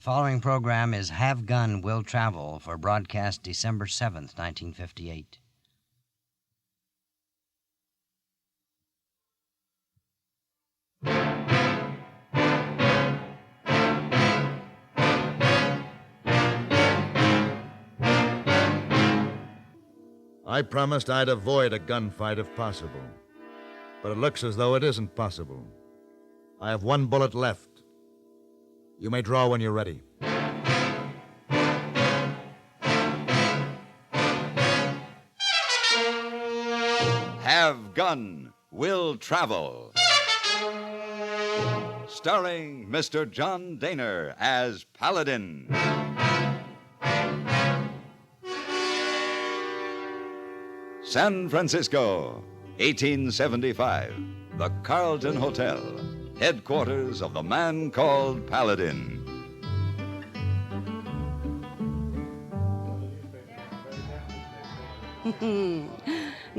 Following program is Have Gun, Will Travel for broadcast December 7th, 1958. I promised I'd avoid a gunfight if possible. But it looks as though it isn't possible. I have one bullet left. You may draw when you're ready. Have Gun, Will Travel. Starring Mr. John Daner as Paladin. San Francisco, 1875. The Carlton Hotel, headquarters of the man called Paladin.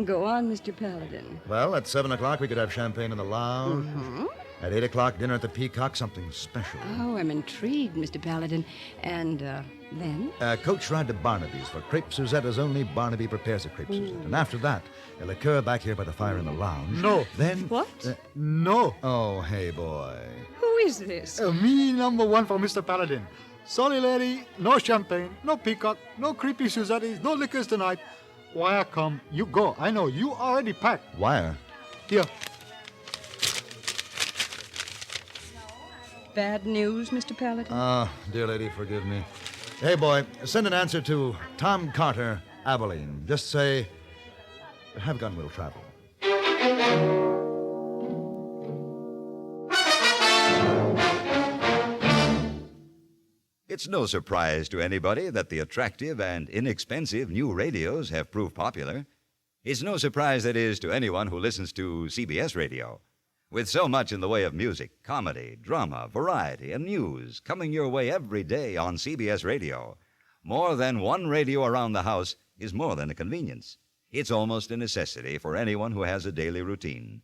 Go on, Mr. Paladin. Well, at 7 o'clock, we could have champagne in the lounge. Mm-hmm. At 8 o'clock, dinner at the Peacock, something special. Oh, I'm intrigued, Mr. Paladin. And, then? Coach ride to Barnaby's for crepe Suzette, as only Barnaby prepares a crepe Suzette. And after that, a liqueur back here by the fire in the lounge. No. Then... What? No. Oh, hey, boy. Who is this? Me, number one for Mr. Paladin. Sorry, lady, no champagne, no Peacock, no creepy Suzettis, no liquors tonight. Wire come, you go. I know, you already packed. Wire? Here. Bad news, Mr. Paladin? Dear lady, forgive me. Hey, boy, send an answer to Tom Carter, Abilene. Just say, Have Gun, Will Travel. It's no surprise to anybody that the attractive and inexpensive new radios have proved popular. It's no surprise, that is, to anyone who listens to CBS radio. With so much in the way of music, comedy, drama, variety, and news coming your way every day on CBS radio, more than one radio around the house is more than a convenience. It's almost a necessity for anyone who has a daily routine.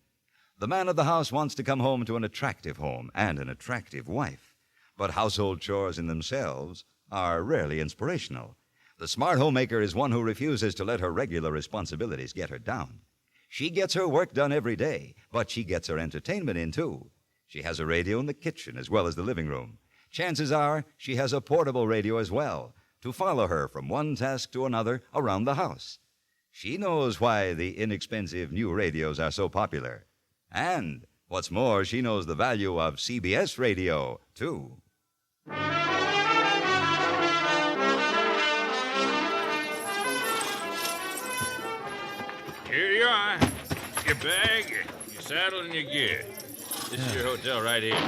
The man of the house wants to come home to an attractive home and an attractive wife. But household chores in themselves are rarely inspirational. The smart homemaker is one who refuses to let her regular responsibilities get her down. She gets her work done every day, but she gets her entertainment in, too. She has a radio in the kitchen as well as the living room. Chances are she has a portable radio as well to follow her from one task to another around the house. She knows why the inexpensive new radios are so popular. And what's more, she knows the value of CBS radio, too. Here you are. Your bag, your saddle, and your gear. This is your hotel right here.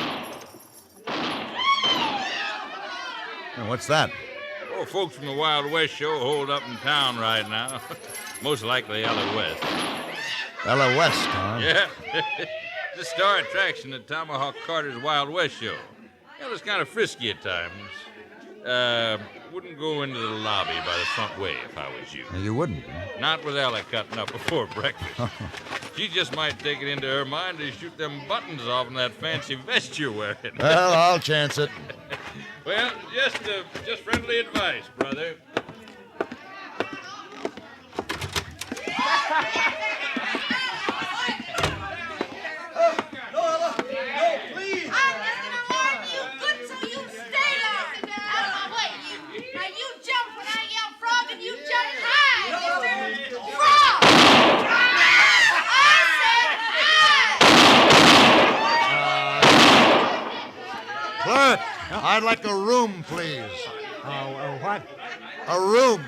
Now, what's that? Oh, folks from the Wild West show hold up in town right now. Most likely Ella West. Ella West, huh? Yeah. The star attraction at Tomahawk Carter's Wild West show. Ella's kind of frisky at times. Wouldn't go into the lobby by the front way if I was you. You wouldn't, huh? Not with Ella cutting up before breakfast. She just might take it into her mind to shoot them buttons off in that fancy vest you're wearing. Well, I'll chance it. Well, just friendly advice, brother. Clerk, I'd like a room, please. What? A room.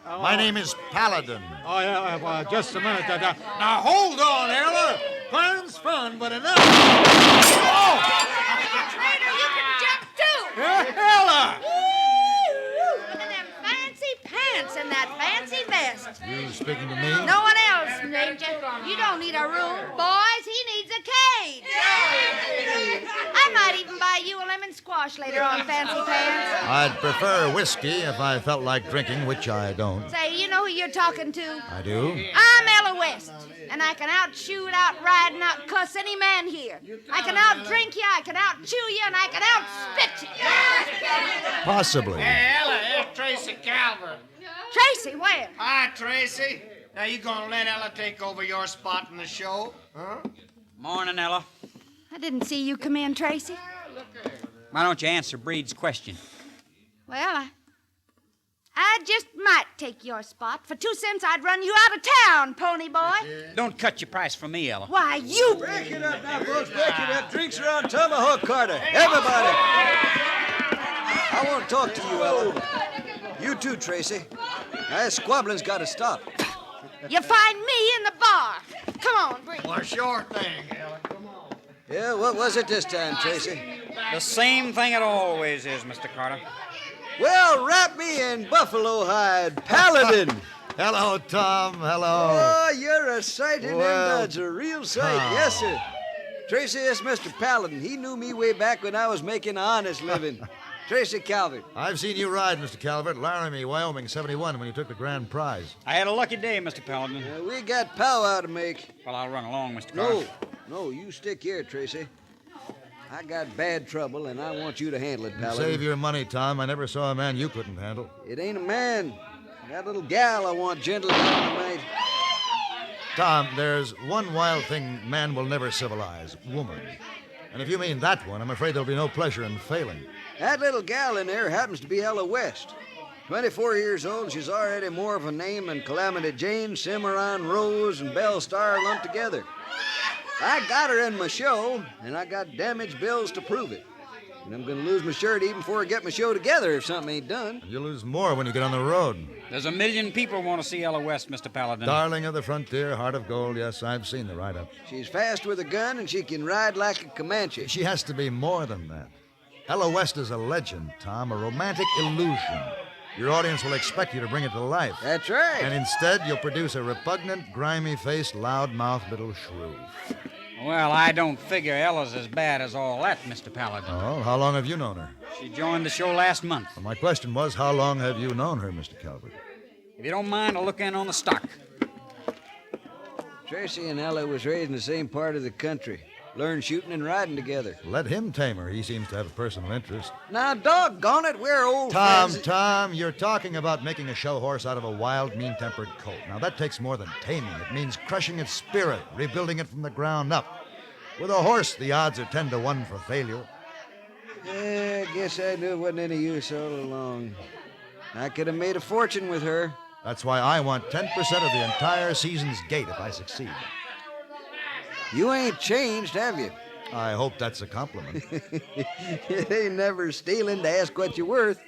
My name is Paladin. Oh, yeah, just a minute. Now, hold on, Ella. Fun's fun, but enough. Oh! Trader, you can jump, too. Ella! Look at them fancy pants and that fancy vest. You speaking to me? No one else, Ranger. You don't need a room. Boys, he needs a cage. I might even buy you a lemon squash later on, Fancy Pants. I'd prefer whiskey if I felt like drinking, which I don't. Say, you know who you're talking to? I do? I'm Ella West, and I can outshoot, outride, and outcuss any man here. I can outdrink you, I can outchew you, and I can outspit you. Possibly. Hey, Ella, it's Tracy Calvert. Tracy, where? Hi, Tracy. Now, you gonna let Ella take over your spot in the show? Huh? Morning, Ella. I didn't see you come in, Tracy. Why don't you answer Breed's question? Well, I just might take your spot. For 2 cents, I'd run you out of town, pony boy. Don't cut your price for me, Ella. Why, you... Break it up now, folks. Break it up. Drinks are on Tomahawk Carter. Everybody. I want to talk to you, Ella. You too, Tracy. Now, this squabbling's got to stop. You find me in the bar. Come on, bring Well, sure thing, Ella. Come on. Yeah, what was it this time, Tracy? The same thing it always is, Mr. Carter. Well, wrap me in buffalo hide, Paladin. Hello, Tom. Hello. Oh, you're a sight in them buds, a real sight. Tom. Yes, sir. Tracy, it's Mr. Paladin. He knew me way back when I was making an honest living. Tracy Calvert. I've seen you ride, Mr. Calvert, Laramie, Wyoming, 71, when you took the grand prize. I had a lucky day, Mr. Paladin. We got powwow to make. Well, I'll run along, Mr. Carter. No, you stick here, Tracy. I got bad trouble, and I want you to handle it, Paladin. Save your money, Tom. I never saw a man you couldn't handle. It ain't a man. That little gal I want gentle down tonight. Tom, there's one wild thing man will never civilize, woman. And if you mean that one, I'm afraid there'll be no pleasure in failing. That little gal in there happens to be Ella West. 24 years old, she's already more of a name than Calamity Jane, Cimarron Rose, and Belle Star lumped together. I got her in my show, and I got damage bills to prove it. And I'm going to lose my shirt even before I get my show together if something ain't done. You'll lose more when you get on the road. There's 1 million people want to see Ella West, Mr. Paladin. Darling of the frontier, heart of gold, yes, I've seen the write-up. She's fast with a gun, and she can ride like a Comanche. She has to be more than that. Ella West is a legend, Tom, a romantic illusion. Your audience will expect you to bring it to life. That's right. And instead, you'll produce a repugnant, grimy-faced, loud-mouthed little shrew. Well, I don't figure Ella's as bad as all that, Mr. Paladin. Oh, how long have you known her? She joined the show last month. Well, my question was, how long have you known her, Mr. Calvert? If you don't mind, I'll look in on the stock. Tracy and Ella was raised in the same part of the country. Learned shooting and riding together. Let him tame her. He seems to have a personal interest. Now, doggone it, we're old Tom, friends. Tom, you're talking about making a show horse out of a wild, mean-tempered colt. Now, that takes more than taming. It means crushing its spirit, rebuilding it from the ground up. With a horse, the odds are 10 to 1 for failure. Yeah, I guess I knew it wasn't any use all along. I could have made a fortune with her. That's why I want 10% of the entire season's gate if I succeed. You ain't changed, have you? I hope that's a compliment. It ain't never stealing to ask what you're worth.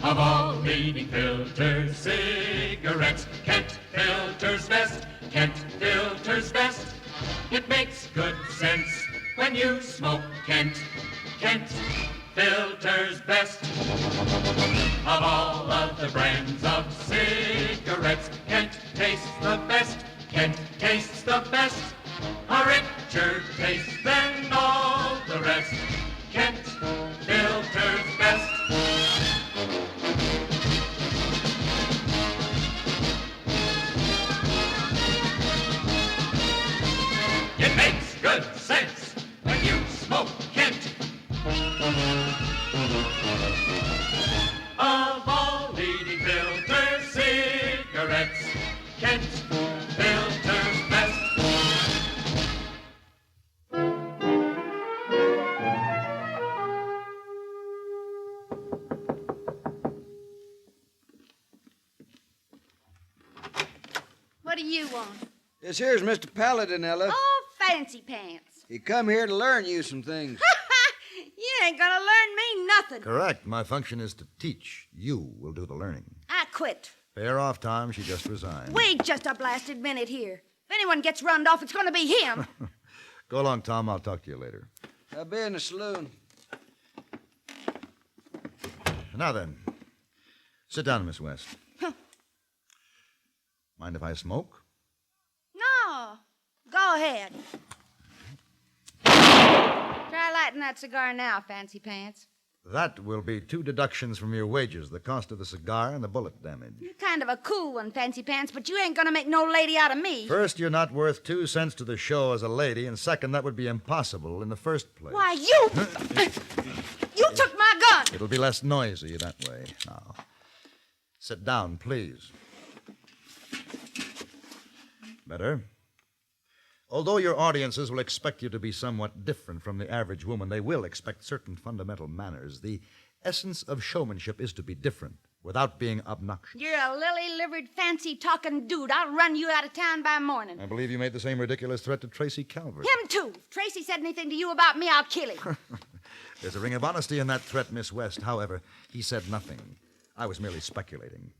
Of all leading filter cigarettes, Kent filters best. Kent filters best. It makes good sense when you smoke Kent. Kent filters best. Of all of the brands of cigarettes, Kent tastes the best. Kent tastes the best. A richer taste than all the rest. Kent filters best. It makes good sense when you smoke Kent. Of all leading filter cigarettes, Kent filters best. What do you want? This here's Mr. Paladin, Ella. Oh, fancy pants. He come here to learn you some things. You ain't gonna learn me nothing. Correct. My function is to teach. You will do the learning. I quit. Pay her off, Tom. She just resigned. Wait just a blasted minute here. If anyone gets runned off, it's gonna be him. Go along, Tom. I'll talk to you later. I'll be in the saloon. Now then, sit down, Miss West. Mind if I smoke? No. Go ahead. Try lighting that cigar now, Fancy Pants. That will be 2 deductions from your wages, the cost of the cigar and the bullet damage. You're kind of a cool one, Fancy Pants, but you ain't gonna make no lady out of me. First, you're not worth 2 cents to the show as a lady, and second, that would be impossible in the first place. Why, you... You took my gun! It'll be less noisy that way. Now, sit down, please. Better. Although your audiences will expect you to be somewhat different from the average woman, they will expect certain fundamental manners. The essence of showmanship is to be different without being obnoxious. You're a lily-livered, fancy-talking dude. I'll run you out of town by morning. I believe you made the same ridiculous threat to Tracy Calvert. Him, too. If Tracy said anything to you about me, I'll kill him. There's a ring of honesty in that threat, Miss West. However, he said nothing. I was merely speculating.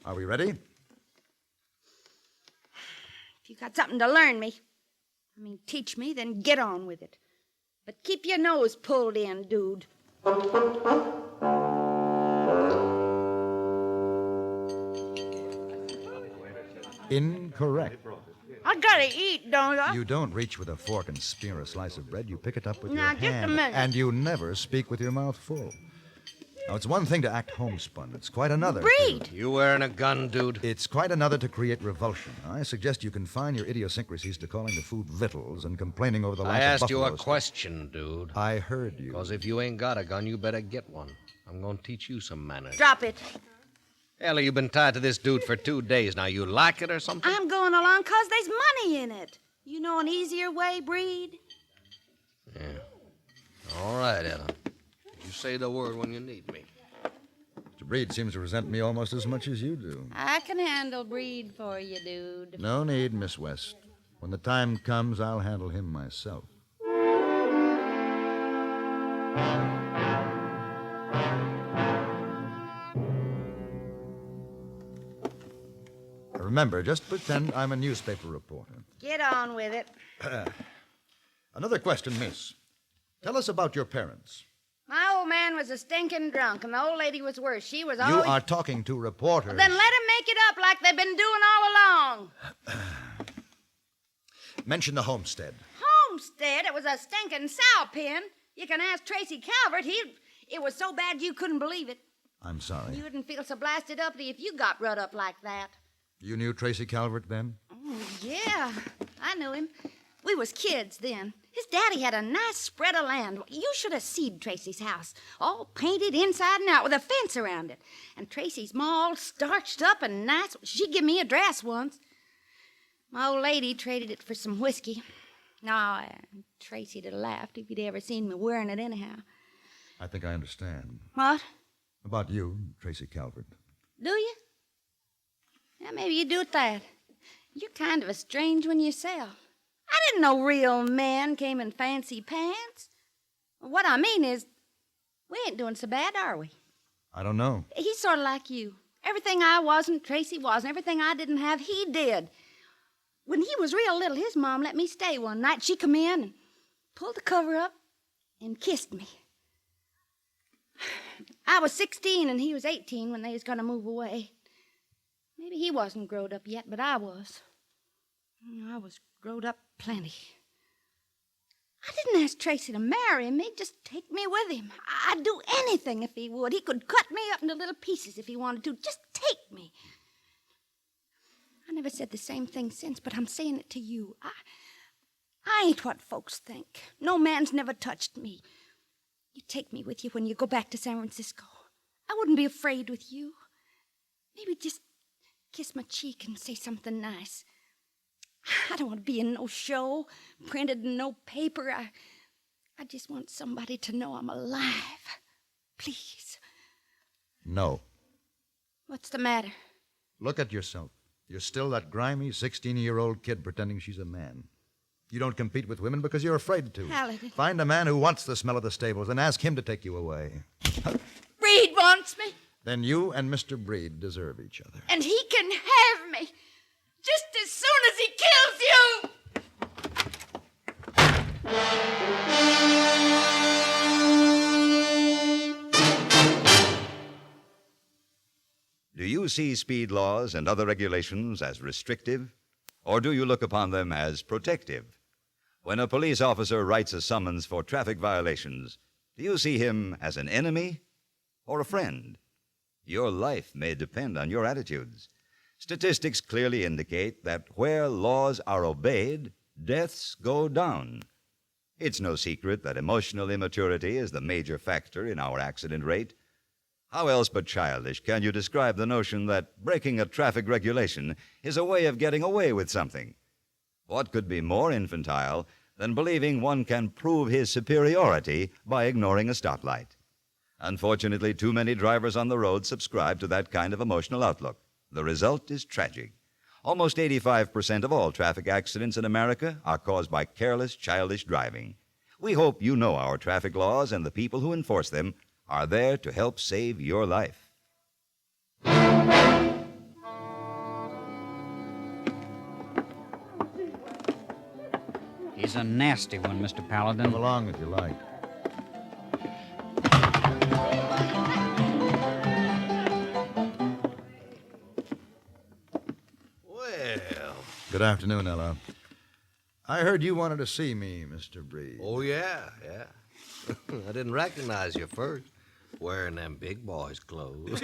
Are we ready? If you got something to learn me, teach me, then get on with it. But keep your nose pulled in, dude. Incorrect. I gotta eat, don't I? You don't reach with a fork and spear a slice of bread. You pick it up with Now, your just a hand. minute. And you never speak with your mouth full. Now, it's one thing to act homespun. It's quite another. Breed! You wearing a gun, dude? It's quite another to create revulsion. I suggest you confine your idiosyncrasies to calling the food victuals and complaining over the lack I of asked you buffalo a steak. question, dude. I heard you. Because if you ain't got a gun, you better get one. I'm going to teach you some manners. Drop it. Ellie, you've been tied to this dude for 2 days now. You like it or something? I'm going along 'cause there's money in it. You know an easier way, Breed? Yeah. All right, Ella. You say the word when you need me. Mr. Breed seems to resent me almost as much as you do. I can handle Breed for you, dude. No need, Miss West. When the time comes, I'll handle him myself. Remember, just pretend I'm a newspaper reporter. Get on with it. Another question, miss. Tell us about your parents. My old man was a stinking drunk, and the old lady was worse. She was You always... are talking to reporters. Well, then let 'em make it up like they've been doing all along. Mention the homestead. Homestead? It was a stinking sow pen. You can ask Tracy Calvert. It was so bad you couldn't believe it. I'm sorry. You wouldn't feel so blasted uppity if you got rut up like that. You knew Tracy Calvert then? Oh, yeah. I knew him. We was kids then. His daddy had a nice spread of land. You should have seen Tracy's house. All painted inside and out with a fence around it. And Tracy's ma all starched up and nice. She give me a dress once. My old lady traded it for some whiskey. No, Tracy'd have laughed if he'd ever seen me wearing it anyhow. I think I understand. What? About you, Tracy Calvert. Do you? Yeah, maybe you do at that. You're kind of a strange one yourself. I didn't know real men came in fancy pants. What I mean is, we ain't doing so bad, are we? I don't know. He's sort of like you. Everything I wasn't, Tracy wasn't. Everything I didn't have, he did. When he was real little, his mom let me stay one night. She come in and pulled the cover up and kissed me. I was 16 and he was 18 when they was going to move away. Maybe he wasn't growed up yet, but I was. I was growed up plenty. I didn't ask Tracy to marry me, just take me with him. I'd do anything if he would. He could cut me up into little pieces if he wanted to. Just take me. I never said the same thing since, but I'm saying it to you. I ain't what folks think. No man's never touched me. You take me with you when you go back to San Francisco. I wouldn't be afraid with you. Maybe just kiss my cheek and say something nice. I don't want to be in no show, printed in no paper. I just want somebody to know I'm alive. Please. No. What's the matter? Look at yourself. You're still that grimy 16-year-old kid pretending she's a man. You don't compete with women because you're afraid to. Paladin. Find a man who wants the smell of the stables and ask him to take you away. Breed wants me. Then you and Mr. Breed deserve each other. And he can have me. Just as soon as he kills you. you see speed laws and other regulations as restrictive, or do you look upon them as protective? When a police officer writes a summons for traffic violations, do you see him as an enemy or a friend? Your life may depend on your attitudes. Statistics clearly indicate that where laws are obeyed, deaths go down. It's no secret that emotional immaturity is the major factor in our accident rate. How else but childish can you describe the notion that breaking a traffic regulation is a way of getting away with something? What could be more infantile than believing one can prove his superiority by ignoring a stoplight? Unfortunately, too many drivers on the road subscribe to that kind of emotional outlook. The result is tragic. Almost 85% of all traffic accidents in America are caused by careless, childish driving. We hope you know our traffic laws and the people who enforce them are there to help save your life. He's a nasty one, Mr. Paladin. Come along if you like. Well. Good afternoon, Ella. I heard you wanted to see me, Mr. Breed. Oh, yeah. I didn't recognize you first, wearing them big boy's clothes.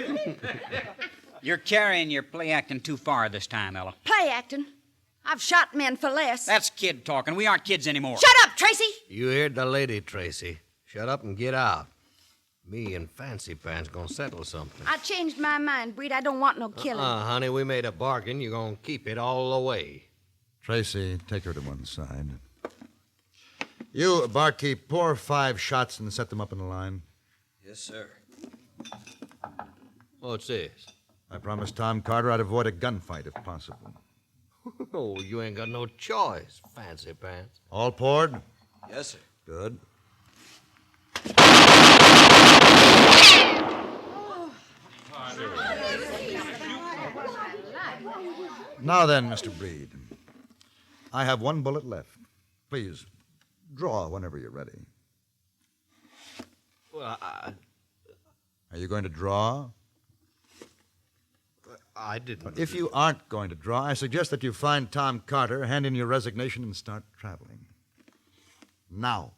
You're carrying your play acting too far this time, Ella. Play acting? I've shot men for less. That's kid talking. We aren't kids anymore. Shut up, Tracy! You heard the lady, Tracy. Shut up and get out. Me and Fancy Pants gonna settle something. I changed my mind, Breed. I don't want no killing. Honey, we made a bargain. You're gonna keep it all the way. Tracy, take her to one side. You, barkeep, pour 5 shots and set them up in a line. Yes, sir. What's this? I promised Tom Carter I'd avoid a gunfight if possible. Oh, you ain't got no choice, Fancy Pants. All poured? Yes, sir. Good. Now then, Mr. Breed, I have 1 bullet left. Please, draw whenever you're ready. Well, Are you going to draw? I didn't. If you aren't going to draw, I suggest that you find Tom Carter, hand in your resignation, and start traveling. Now.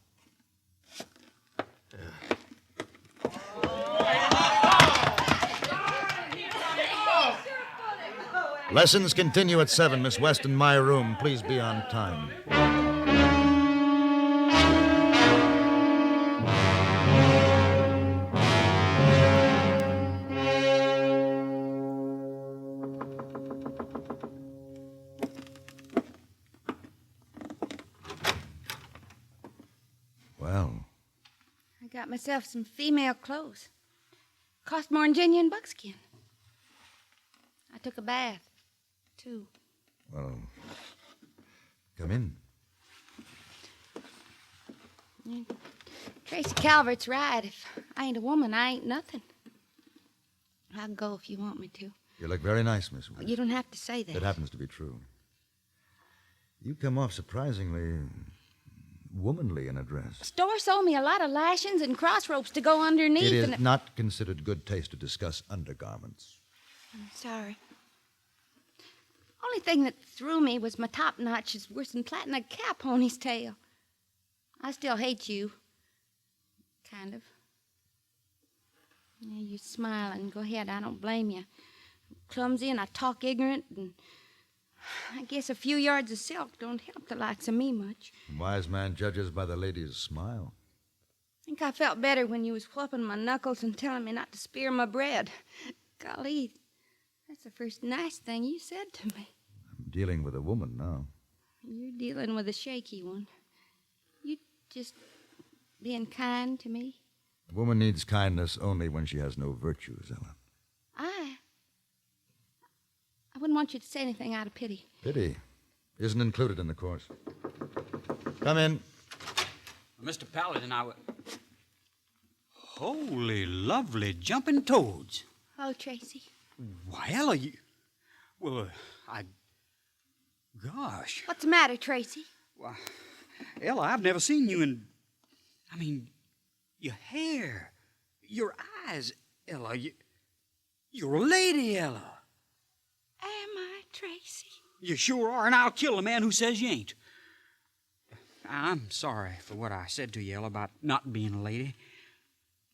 Lessons continue at 7. Miss West in my room. Please be on time. Well, I got myself some female clothes. Cost more than genuine buckskin. I took a bath, too. well, come in. Tracy Calvert's right. If I ain't a woman, I ain't nothing. I can go if you want me to. You look very nice, Miss West. You don't have to say that. It happens to be true. You come off surprisingly womanly in a dress. Store sold me a lot of lashings and cross ropes to go underneath. It is and not considered good taste to discuss undergarments. I'm sorry. Only thing that threw me was my top notch is worse than plaiting a cow pony's tail. I still hate you. Kind of. Yeah, you're smiling. Go ahead. I don't blame you. I'm clumsy and I talk ignorant, and I guess a few yards of silk don't help the likes of me much. A wise man judges by the lady's smile. I think I felt better when you was whooping my knuckles and telling me not to spear my bread. Golly, that's the first nice thing you said to me. I'm dealing with a woman now. You're dealing with a shaky one. You just being kind to me. A woman needs kindness only when she has no virtues, Ellen. I wouldn't want you to say anything out of pity. Pity isn't included in the course. Come in. Mr. Paladin, Holy, lovely jumping toads. Oh, Tracy. Why, Ella, you... Well, Gosh. What's the matter, Tracy? Why, Ella, I've never seen you in... your hair, your eyes, Ella, You're a lady, Ella. Am I, Tracy? You sure are, and I'll kill the man who says you ain't. I'm sorry for what I said to you, Ella, about not being a lady.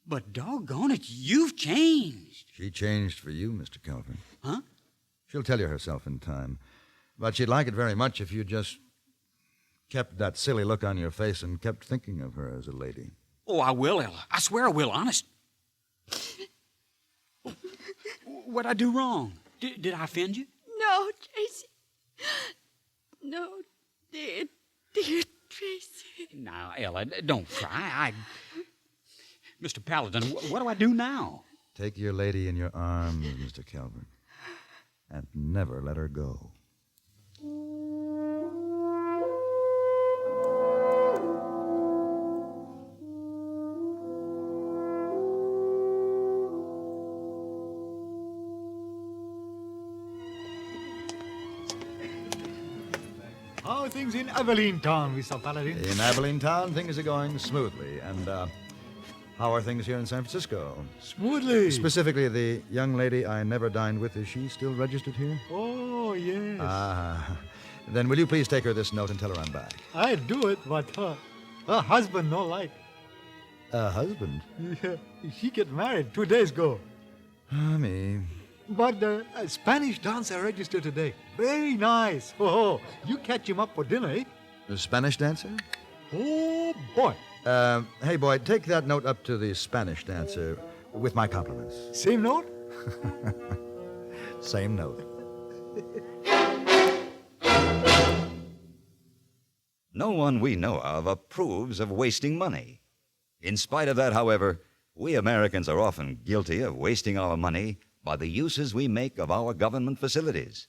But doggone it, you've changed. She changed for you, Mr. Calvin. Huh? She'll tell you herself in time. But she'd like it very much if you just kept that silly look on your face and kept thinking of her as a lady. Oh, I will, Ella. I swear I will, honest. What'd I do wrong? Did I offend you? No, Tracy. No, dear Tracy. Now, Ella, don't cry. Mr. Paladin, what do I do now? Take your lady in your arms, Mr. Calvin, and never let her go. How are things in Abilene Town, Mr. Paladin? In Abilene Town, things are going smoothly. And how are things here in San Francisco? Smoothly. Specifically, the young lady I never dined with, is she still registered here? Oh, yes. Then will you please take her this note and tell her I'm back? I'd do it, but her husband no like. Husband? Yeah, she get married 2 days ago. Me. But the Spanish dancer registered today. Very nice. Oh, you catch him up for dinner, eh? The Spanish dancer? Oh, boy. Hey, boy, take that note up to the Spanish dancer with my compliments. Same note? Same note. No one we know of approves of wasting money. In spite of that, however, we Americans are often guilty of wasting our money by the uses we make of our government facilities.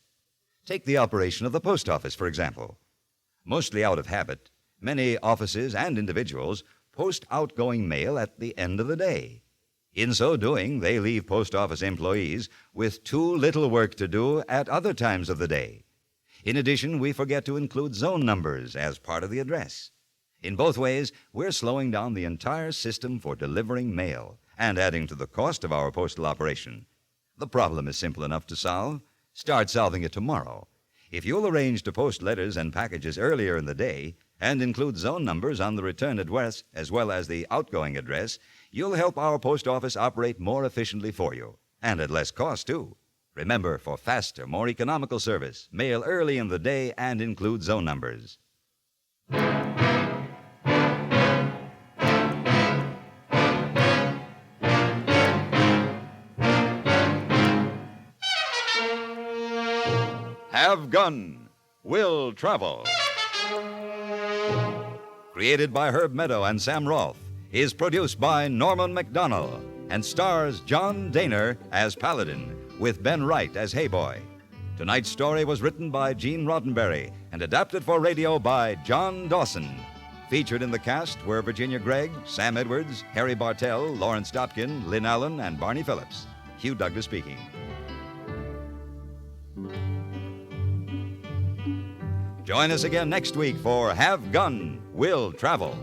Take the operation of the post office, for example. Mostly out of habit, many offices and individuals post outgoing mail at the end of the day. In so doing, they leave post office employees with too little work to do at other times of the day. In addition, we forget to include zone numbers as part of the address. In both ways, we're slowing down the entire system for delivering mail and adding to the cost of our postal operation. The problem is simple enough to solve. Start solving it tomorrow. If you'll arrange to post letters and packages earlier in the day and include zone numbers on the return address as well as the outgoing address, you'll help our post office operate more efficiently for you, and at less cost, too. Remember, for faster, more economical service, mail early in the day and include zone numbers. Have Gun, Will Travel. Created by Herb Meadow and Sam Rolfe, is produced by Norman MacDonald and stars John Daner as Paladin, with Ben Wright as Hayboy. Tonight's story was written by Gene Roddenberry and adapted for radio by John Dawson. Featured in the cast were Virginia Gregg, Sam Edwards, Harry Bartell, Lawrence Dotkin, Lynn Allen, and Barney Phillips. Hugh Douglas speaking. Join us again next week for Have Gun, Will Travel.